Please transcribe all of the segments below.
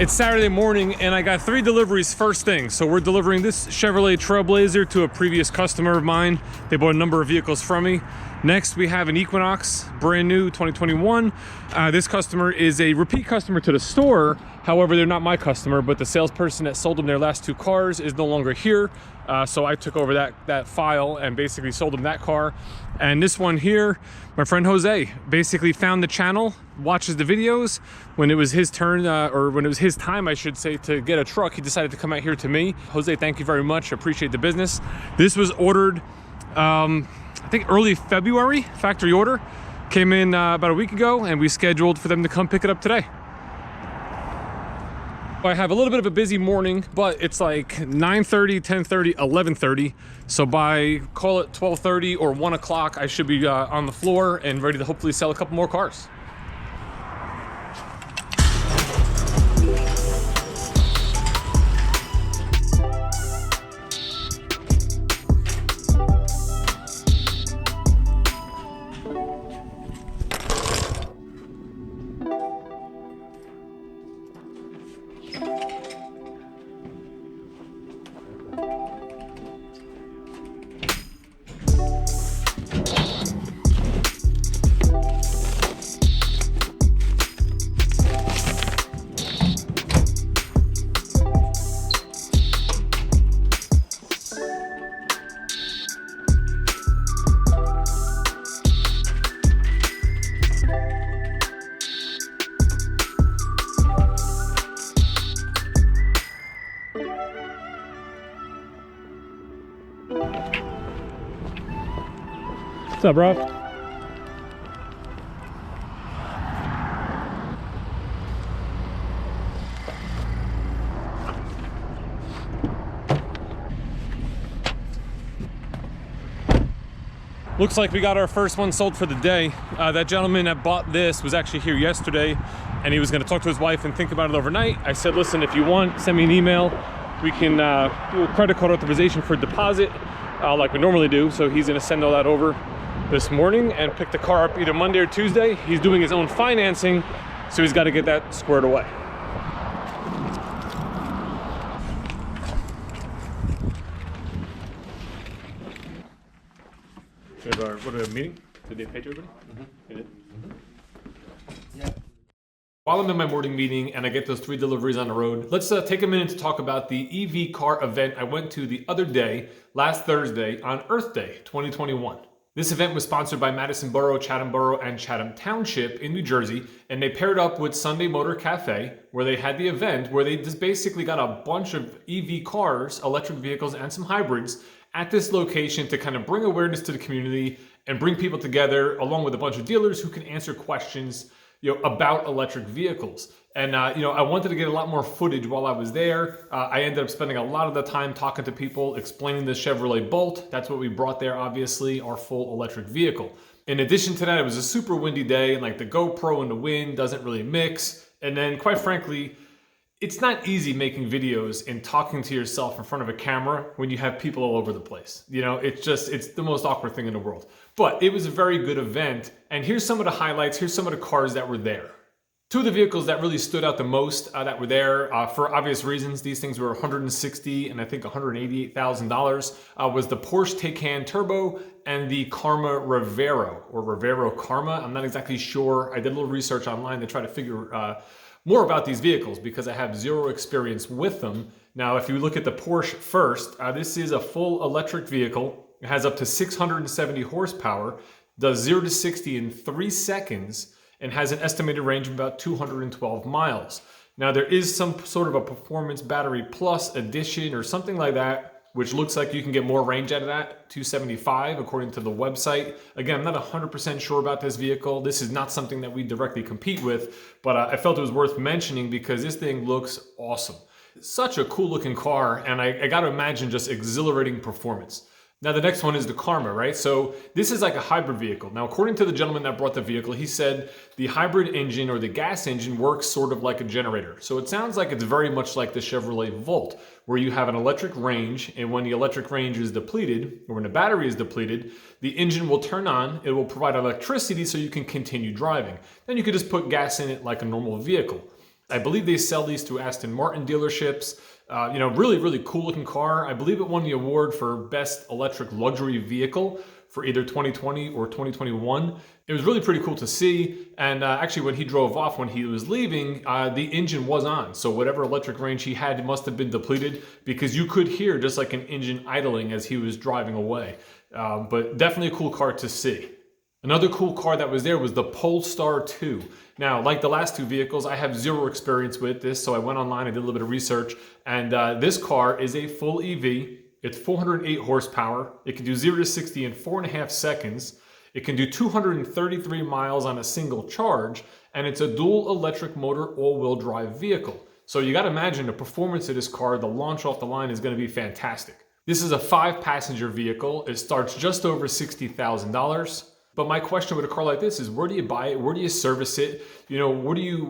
It's Saturday morning and I got 3 deliveries first thing. So we're delivering this Chevrolet Trailblazer to a previous customer of mine. They bought a number of vehicles from me. Next, we have an Equinox, brand new, 2021. This customer is a repeat customer to the store. However, they're not my customer, but the salesperson that sold them their last 2 cars is no longer here. So I took over that file and basically sold them that car. And this one here, my friend Jose basically found the channel, watches the videos. When it was his turn, or when it was his time, I should say, to get a truck, he decided to come out here to me. Jose, thank you very much. Appreciate the business. This was ordered, I think early February, factory order. Came in about a week ago and we scheduled for them to come pick it up today. I have a little bit of a busy morning, but it's like 9:30, 10:30, 11:30. So by, call it 12:30 or 1 o'clock, I should be on the floor and ready to hopefully sell a couple more cars. What's up, bro? Looks like we got our first one sold for the day. That gentleman that bought this was actually here yesterday and he was gonna talk to his wife and think about it overnight. I said, listen, if you want, send me an email. We can do a credit card authorization for deposit like we normally do. So he's gonna send all that over this morning and pick the car up either Monday or Tuesday. He's doing his own financing, so he's got to get that squared away. What a meeting? Did they pay to everybody? They did? Yeah. While I'm in my morning meeting and I get those 3 deliveries on the road, let's take a minute to talk about the EV car event I went to the other day, last Thursday, on Earth Day 2021. This event was sponsored by Madison Borough, Chatham Borough, and Chatham Township in New Jersey, and they paired up with Sunday Motor Cafe, where they had the event where they just basically got a bunch of EV cars, electric vehicles, and some hybrids at this location to kind of bring awareness to the community and bring people together, along with a bunch of dealers who can answer questions, about electric vehicles. And I wanted to get a lot more footage while I was there. I ended up spending a lot of the time talking to people, explaining the Chevrolet Bolt. That's what we brought there, obviously, our full electric vehicle. In addition to that, it was a super windy day, and like the GoPro and the wind doesn't really mix. And then, quite frankly, it's not easy making videos and talking to yourself in front of a camera when you have people all over the place. It's the most awkward thing in the world. But it was a very good event. And here's some of the highlights. Here's some of the cars that were there. 2 of the vehicles that really stood out the most that were there, for obvious reasons, these things were $160,000 and I think $188,000, was the Porsche Taycan Turbo and the Karma Revero, or Revero Karma. I'm not exactly sure. I did a little research online to try to figure more about these vehicles because I have 0 experience with them. Now, if you look at the Porsche first, this is a full electric vehicle. It has up to 670 horsepower, does 0 to 60 in 3 seconds, and has an estimated range of about 212 miles. Now, there is some sort of a Performance Battery Plus edition or something like that, which looks like you can get more range out of that, 275 according to the website. Again, I'm not 100% sure about this vehicle. This is not something that we directly compete with, but I felt it was worth mentioning because this thing looks awesome. Such a cool looking car, and I gotta imagine just exhilarating performance. Now the next one is the Karma, right? So this is like a hybrid vehicle. Now, according to the gentleman that brought the vehicle, he said the hybrid engine or the gas engine works sort of like a generator. So it sounds like it's very much like the Chevrolet Volt, where you have an electric range, and when the electric range is depleted, or when the battery is depleted, the engine will turn on, it will provide electricity so you can continue driving. Then you could just put gas in it like a normal vehicle. I believe they sell these through Aston Martin dealerships. You know, really, really cool looking car. I believe it won the award for Best Electric Luxury Vehicle for either 2020 or 2021. It was really pretty cool to see. And actually when he drove off, when he was leaving, the engine was on. So whatever electric range he had must have been depleted, because you could hear just like an engine idling as he was driving away. But definitely a cool car to see. Another cool car that was there was the Polestar 2. Now, like the last two vehicles, I have zero experience with this, so I went online, I did a little bit of research, and this car is a full EV. It's 408 horsepower. It can do 0 to 60 in 4.5 seconds. It can do 233 miles on a single charge, and it's a dual electric motor all-wheel drive vehicle. So you got to imagine the performance of this car, the launch off the line is going to be fantastic. This is a 5-passenger vehicle. It starts just over $60,000. But my question with a car like this is, where do you buy it? Where do you service it? You know, where do you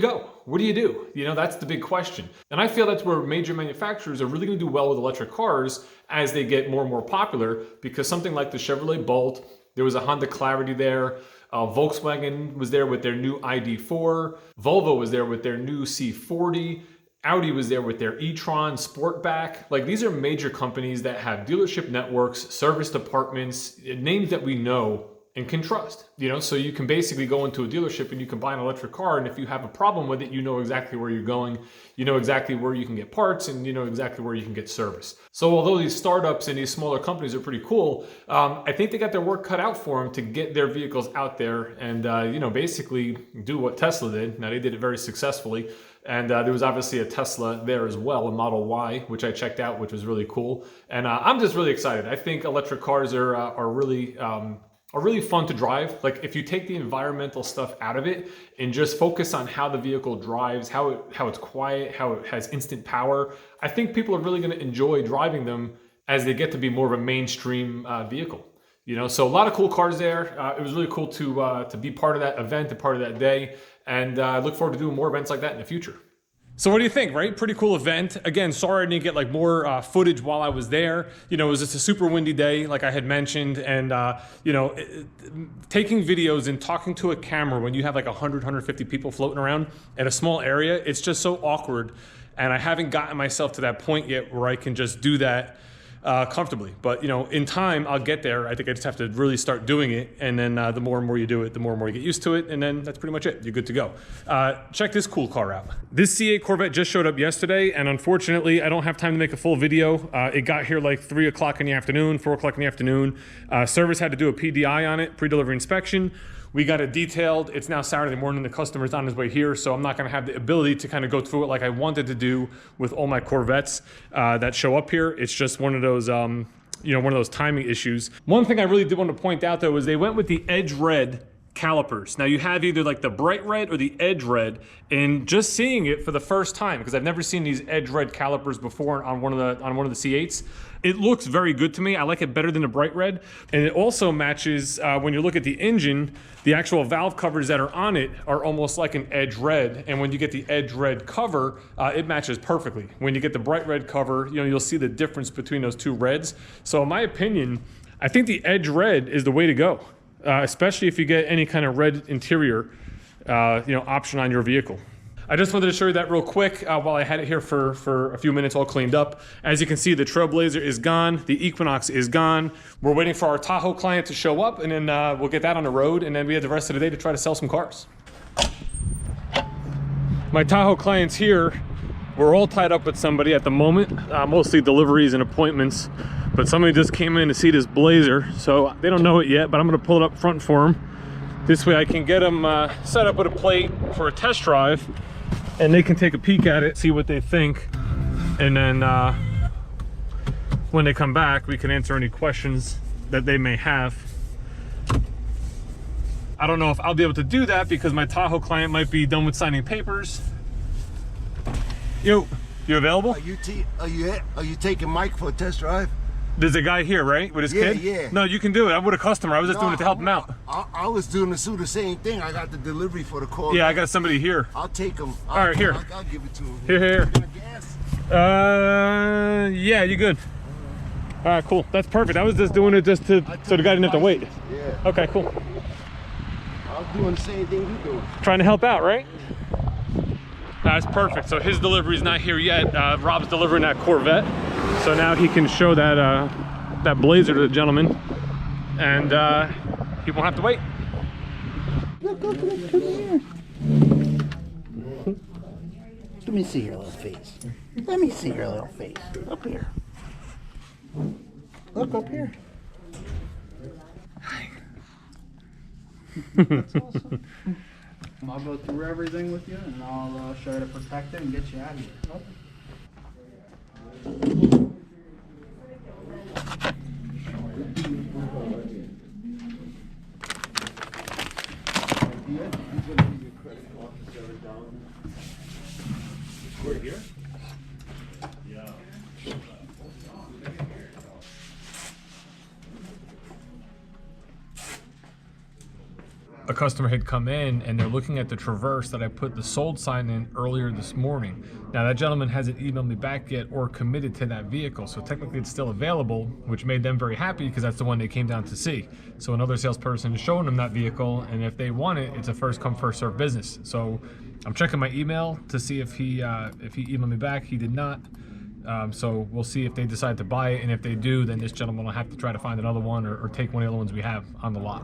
go? What do you do? You know, that's the big question. And I feel that's where major manufacturers are really going to do well with electric cars as they get more and more popular, because something like the Chevrolet Bolt, there was a Honda Clarity there, Volkswagen was there with their new ID4, Volvo was there with their new C40, Audi was there with their e-tron Sportback. Like, these are major companies that have dealership networks, service departments, names that we know and can trust. You know, so you can basically go into a dealership and you can buy an electric car, and if you have a problem with it, you know exactly where you're going, you know exactly where you can get parts, and you know exactly where you can get service. So although these startups and these smaller companies are pretty cool, I think they got their work cut out for them to get their vehicles out there and you know, basically do what Tesla did. Now, they did it very successfully. And there was obviously a Tesla there as well, a Model Y, which I checked out, which was really cool. And I'm just really excited. I think electric cars are really fun to drive. Like, if you take the environmental stuff out of it and just focus on how the vehicle drives, how it's quiet, how it has instant power, I think people are really going to enjoy driving them as they get to be more of a mainstream vehicle. You know, so a lot of cool cars there. It was really cool to be part of that event, a part of that day. And I look forward to doing more events like that in the future. So what do you think, right? Pretty cool event. Again, sorry I didn't get like more footage while I was there. You know, it was just a super windy day, like I had mentioned. And, you know, taking videos and talking to a camera when you have like 100, 150 people floating around in a small area, it's just so awkward. And I haven't gotten myself to that point yet where I can just do that comfortably. But, you know, in time, I'll get there. I think I just have to really start doing it. And then the more and more you do it, the more and more you get used to it. And then that's pretty much it. You're good to go. Check this cool car out. This C8 Corvette just showed up yesterday. And unfortunately, I don't have time to make a full video. It got here like 3 o'clock in the afternoon, 4 o'clock in the afternoon. Service had to do a PDI on it, pre-delivery inspection. We got it detailed. It's now Saturday morning. The customer's on his way here, so I'm not going to have the ability to kind of go through it like I wanted to do with all my Corvettes that show up here. It's just one of those, you know, one of those timing issues. One thing I really did want to point out, though, is they went with the Edge Red calipers. Now, you have either like the bright red or the edge red, and just seeing it for the first time, because I've never seen these edge red calipers before on one of the C8s. It looks very good to me. I like it better than the bright red. And it also matches, when you look at the engine, the actual valve covers that are on it are almost like an edge red. And when you get the edge red cover, it matches perfectly. When you get the bright red cover, you know, you'll see the difference between those two reds. So in my opinion, I think the edge red is the way to go, especially if you get any kind of red interior, you know, option on your vehicle. I just wanted to show you that real quick while I had it here for a few minutes all cleaned up. As you can see, the Trailblazer is gone. The Equinox is gone. We're waiting for our Tahoe client to show up, and then we'll get that on the road, and then we have the rest of the day to try to sell some cars. My Tahoe clients here, we're all tied up with somebody at the moment, mostly deliveries and appointments, but somebody just came in to see this Blazer, so they don't know it yet, but I'm gonna pull it up front for them. This way I can get them set up with a plate for a test drive, and they can take a peek at it, see what they think, and then when they come back, we can answer any questions that they may have. I don't know if I'll be able to do that because my Tahoe client might be done with signing papers. Yo, you available? Are you taking Mike for a test drive? There's a guy here, right, with his kid? Yeah. No, you can do it. I'm with a customer. I was just doing it to help him out. I was doing the same thing. I got the delivery for the call. Yeah, I got somebody here. I'll take him. All right, here. I'll give it to him. Here. Yeah, you good. All right, cool. That's perfect. I was just doing it just to so the guy didn't have to wait. Yeah. Okay, cool. I'm doing the same thing you do. Trying to help out, right? That's perfect. So his delivery's not here yet. Rob's delivering that Corvette. So now he can show that that Blazer to the gentleman. And he won't have to wait. Look, here. Let me see your little face. Let me see your little face. Up here. Look up here. Hi. That's awesome. I'll go through everything with you, and I'll try to protect it and get you out of here. We're here? Yeah. A customer had come in and they're looking at the Traverse that I put the sold sign in earlier this morning. Now that gentleman hasn't emailed me back yet or committed to that vehicle, so technically it's still available, which made them very happy because that's the one they came down to see. So another salesperson is showing them that vehicle, and if they want it, it's a first come first served business. So I'm checking my email to see if he emailed me back. He did not. So we'll see if they decide to buy it, and if they do, then this gentleman will have to try to find another one or take one of the other ones we have on the lot.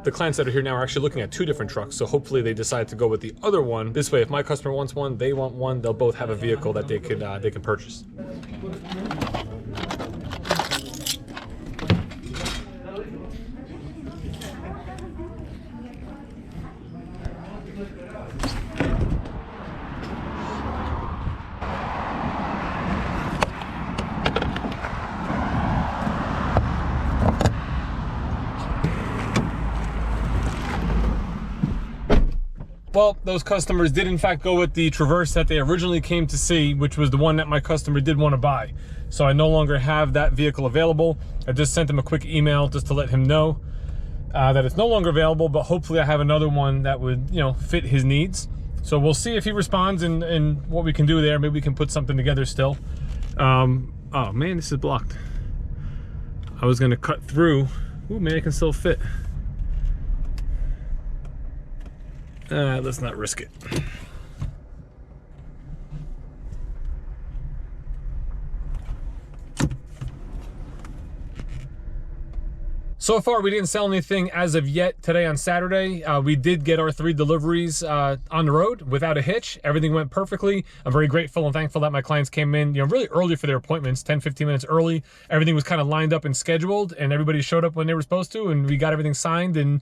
The clients that are here now are actually looking at two different trucks, so hopefully they decide to go with the other one. This way, if my customer wants one, they want one, they'll both have a vehicle that they can purchase. Well, those customers did in fact go with the Traverse that they originally came to see, which was the one that my customer did want to buy. So I no longer have that vehicle available. I just sent him a quick email just to let him know that it's no longer available, but hopefully I have another one that would, you know, fit his needs. So we'll see if he responds and what we can do there. Maybe we can put something together still. Oh man, this is blocked. I was gonna cut through. Ooh, maybe I can still fit. Let's not risk it. So far, we didn't sell anything as of yet today on Saturday. We did get our 3 deliveries on the road without a hitch. Everything went perfectly. I'm very grateful and thankful that my clients came in, you know, really early for their appointments, 10, 15 minutes early. Everything was kind of lined up and scheduled, and everybody showed up when they were supposed to, and we got everything signed and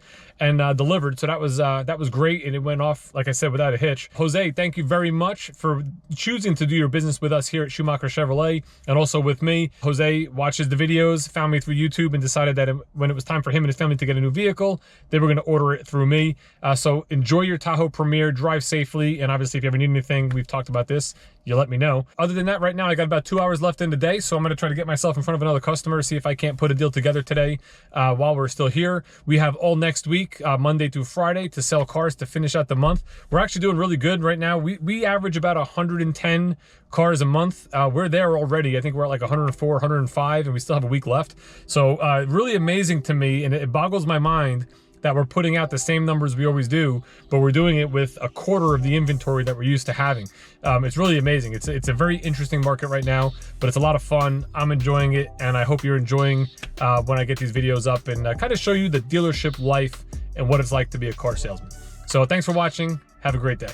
delivered. So that was great, and it went off, like I said, without a hitch. Jose, thank you very much for choosing to do your business with us here at Schumacher Chevrolet, and also with me. Jose watches the videos, found me through YouTube, and decided that when it was time for him and his family to get a new vehicle, they were going to order it through me. So enjoy your Tahoe Premier, drive safely, and obviously if you ever need anything, we've talked about this, you let me know. Other than that, right now I got about 2 hours left in the day, so I'm going to try to get myself in front of another customer, see if I can't put a deal together today while we're still here. We have all next week, Monday through Friday, to sell cars to finish out the month. We're actually doing really good right now. We average about 110 cars a month. We're there already. I think we're at like 104, 105, and we still have a week left. So really amazing to me, and it boggles my mind that we're putting out the same numbers we always do, but we're doing it with a quarter of the inventory that we're used to having. It's really amazing. It's a very interesting market right now, but it's a lot of fun. I'm enjoying it, and I hope you're enjoying when I get these videos up and kind of show you the dealership life and what it's like to be a car salesman. So thanks for watching. Have a great day.